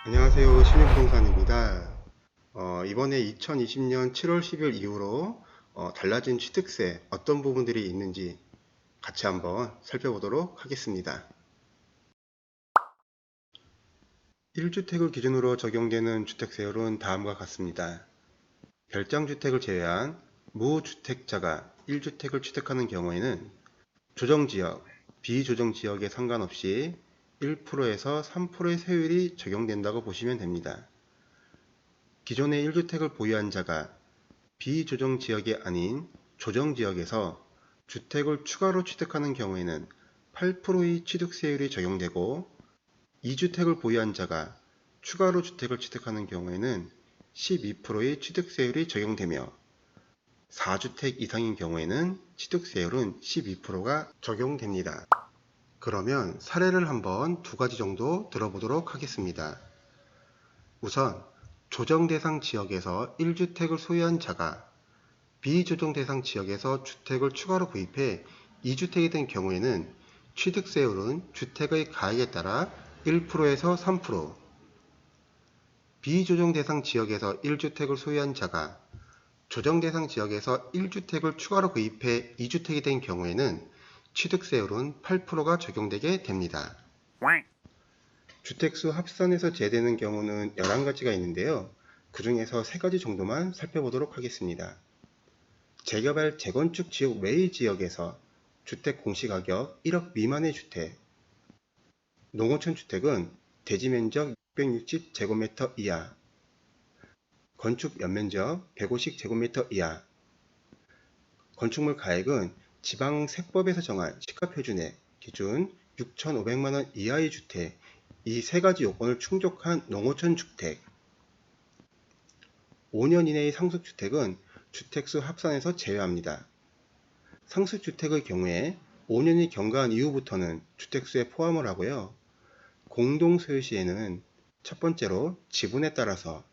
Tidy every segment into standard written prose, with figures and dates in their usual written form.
안녕하세요. 신흥부동산입니다. 이번에 2020년 7월 10일 이후로 달라진 취득세 어떤 부분들이 있는지 같이 한번 살펴보도록 하겠습니다. 1주택을 기준으로 적용되는 주택세율은 다음과 같습니다. 별장주택을 제외한 무주택자가 1주택을 취득하는 경우에는 조정지역, 비조정지역에 상관없이 1%에서 3%의 세율이 적용된다고 보시면 됩니다. 기존의 1주택을 보유한 자가 비조정지역이 아닌 조정지역에서 주택을 추가로 취득하는 경우에는 8%의 취득세율이 적용되고 2주택을 보유한 자가 추가로 주택을 취득하는 경우에는 12%의 취득세율이 적용되며 4주택 이상인 경우에는 취득세율은 12%가 적용됩니다. 그러면 사례를 한번 두 가지 정도 들어보도록 하겠습니다. 우선 조정 대상 지역에서 1주택을 소유한 자가 비조정 대상 지역에서 주택을 추가로 구입해 2주택이 된 경우에는 취득세율은 주택의 가액에 따라 1%에서 3%, 비조정 대상 지역에서 1주택을 소유한 자가 조정 대상 지역에서 1주택을 추가로 구입해 2주택이 된 경우에는 취득세율은 8%가 적용되게 됩니다. 주택수 합산에서 제외되는 경우는 11가지가 있는데요. 그 중에서 3가지 정도만 살펴보도록 하겠습니다. 재개발 재건축 지역 외의 지역에서 주택 공시가격 1억 미만의 주택, 농어촌 주택은 대지면적 660제곱미터 이하, 건축 연면적 150제곱미터 이하, 건축물 가액은 지방세법에서 정한 시가표준액 기준 6,500만원 이하의 주택, 이 3가지 요건을 충족한 농어촌 주택, 5년 이내의 상속주택은 주택수 합산에서 제외합니다. 상속주택의 경우에 5년이 경과한 이후부터는 주택수에 포함을 하고요. 공동소유 시에는 첫 번째로 지분에 따라서,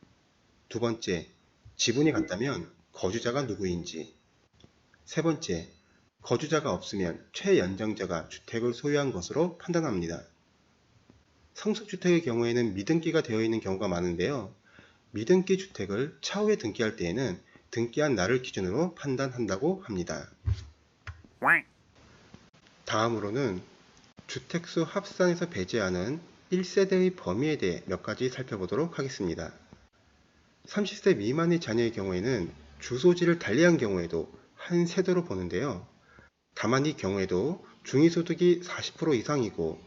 두 번째 지분이 같다면 거주자가 누구인지, 세 번째 거주자가 없으면 최연장자가 주택을 소유한 것으로 판단합니다. 상속주택의 경우에는 미등기가 되어 있는 경우가 많은데요. 미등기 주택을 차후에 등기할 때에는 등기한 날을 기준으로 판단한다고 합니다. 다음으로는 주택수 합산에서 배제하는 1세대의 범위에 대해 몇 가지 살펴보도록 하겠습니다. 30세 미만의 자녀의 경우에는 주소지를 달리한 경우에도 한 세대로 보는데요. 다만 이 경우에도 중위소득이 40% 이상이고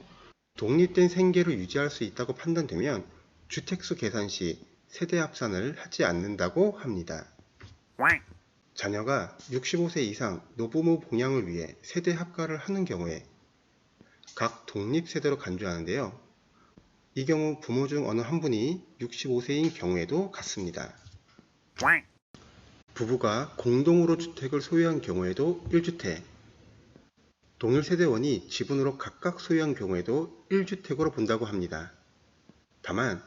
독립된 생계를 유지할 수 있다고 판단되면 주택수 계산 시 세대 합산을 하지 않는다고 합니다. 자녀가 65세 이상 노부모 봉양을 위해 세대 합가를 하는 경우에 각 독립세대로 간주하는데요. 이 경우 부모 중 어느 한 분이 65세인 경우에도 같습니다. 부부가 공동으로 주택을 소유한 경우에도 1주택, 동일 세대원이 지분으로 각각 소유한 경우에도 1주택으로 본다고 합니다. 다만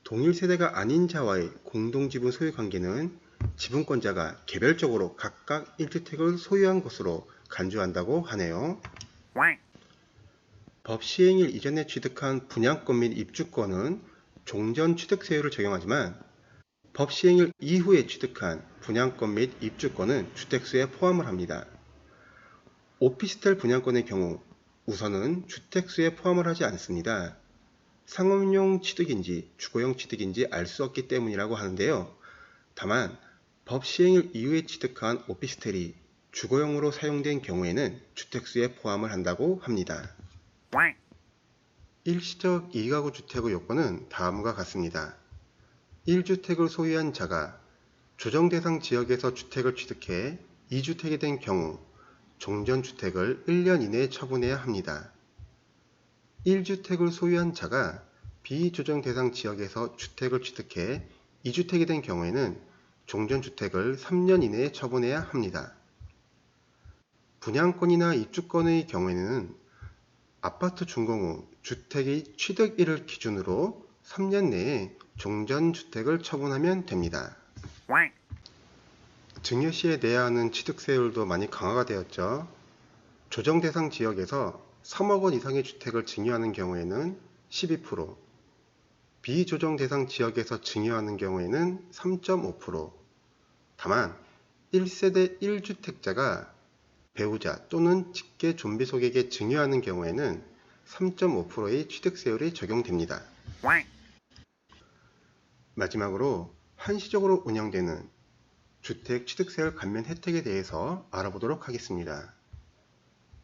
동일 세대가 아닌 자와의 공동지분 소유 관계는 지분권자가 개별적으로 각각 1주택을 소유한 것으로 간주한다고 하네요. 법 시행일 이전에 취득한 분양권 및 입주권은 종전 취득세율을 적용하지만 법 시행일 이후에 취득한 분양권 및 입주권은 주택수에 포함을 합니다. 오피스텔 분양권의 경우 우선은 주택수에 포함을 하지 않습니다. 상업용 취득인지 주거용 취득인지 알 수 없기 때문이라고 하는데요. 다만 법 시행일 이후에 취득한 오피스텔이 주거용으로 사용된 경우에는 주택수에 포함을 한다고 합니다. 일시적 2가구 주택의 요건은 다음과 같습니다. 1주택을 소유한 자가 조정 대상 지역에서 주택을 취득해 2주택이 된 경우 종전주택을 1년 이내에 처분해야 합니다. 1주택을 소유한 자가 비조정 대상 지역에서 주택을 취득해 2주택이 된 경우에는 종전주택을 3년 이내에 처분해야 합니다. 분양권이나 입주권의 경우에는 아파트 준공 후 주택의 취득일을 기준으로 3년 내에 종전주택을 처분하면 됩니다. 증여시에 내야 하는 취득세율도 많이 강화가 되었죠. 조정 대상 지역에서 3억 원 이상의 주택을 증여하는 경우에는 12%, 비조정 대상 지역에서 증여하는 경우에는 3.5%, 다만 1세대 1주택자가 배우자 또는 직계 좀비 속에게 증여하는 경우에는 3.5%의 취득세율이 적용됩니다. 마지막으로 한시적으로 운영되는 주택 취득세율 감면 혜택에 대해서 알아보도록 하겠습니다.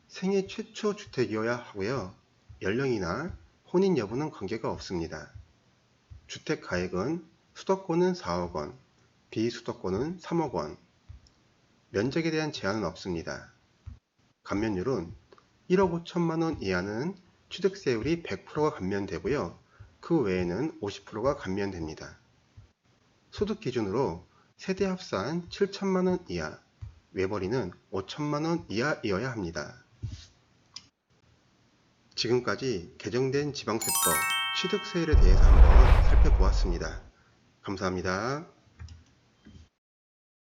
생애 최초 주택이어야 하고요. 연령이나 혼인 여부는 관계가 없습니다. 주택 가액은 수도권은 4억 원, 비수도권은 3억 원, 면적에 대한 제한은 없습니다. 감면율은 1억 5천만 원 이하는 취득세율이 100%가 감면되고요. 그 외에는 50%가 감면됩니다. 소득 기준으로 세대 합산 7천만 원 이하, 외벌이는 5천만 원 이하이어야 합니다. 지금까지 개정된 지방세법 취득세율에 대해서 한번 살펴보았습니다. 감사합니다.